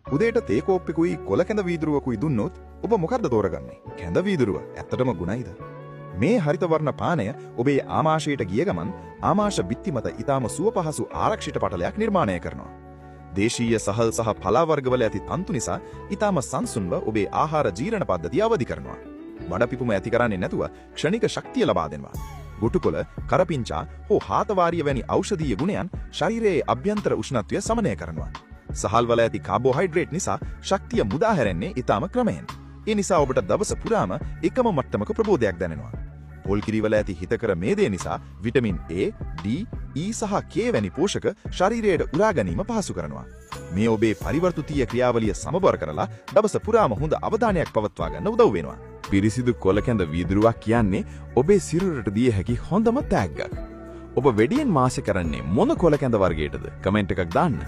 උදේට තේ කෝප්පෙකුයි කොළ කැඳ වීදුරුවකුයි දුන්නොත් ඔබ මොකද්ද තෝරගන්නේ? කැඳ වීදුරුව ඇත්තටම ගුණයිද? මේ හරිත වර්ණ පානය ඔබේ ආමාශයට ගිය ගමන් ආමාශ බිත්ති මත ඊටාම සුව පහසු ආරක්ෂිත පටලයක් නිර්මාණය කරනවා. දේශීය සහල් සහ පලා වර්ගවල ඇති තන්තු නිසා ඊටාම සංසුන්ව ඔබේ ආහාර ජීර්ණ පද්ධතිය අවදි කරනවා. බඩපිපුම ඇති කරන්නේ නැතුව ක්ෂණික ශක්තිය ලබා දෙනවා. ගුටුකොළ, කරපිංචා හෝ හාතවාරිය වැනි ඖෂධීය ගුණයන් ශරීරයේ අභ්‍යන්තර උෂ්ණත්වය සමනය කරනවා. සහල්වල ඇති කාබෝහයිඩ්‍රේට් නිසා ශක්තිය මුදා හැරෙන්නේ ඊටාම ක්‍රමයෙන්. ඒ නිසා ඔබට දවස පුරාම එකම මට්ටමක ප්‍රබෝධයක් දැනෙනවා. පොල් කිරිවල ඇති හිතකර මේදේ නිසා විටමින් A, D, E සහ K වැනි පෝෂක ශරීරයට උරා ගැනීම පහසු කරනවා. මේ ඔබේ පරිවර්තනීය ක්‍රියාවලිය සමබර කරලා දවස පුරාම හොඳ අවධානයක් පවත්වා ගන්න උදව් වෙනවා. පිරිසිදු කොළ කැඳ වීදුරුවක් කියන්නේ ඔබේ සිරුරට දිය හැකි හොඳම තෑග්ගක්. ඔබ වැඩියෙන් මාසෙ කරන්නේ මොන කොළ කැඳ වර්ගයටද? කමෙන්ට් එකක් දාන්න.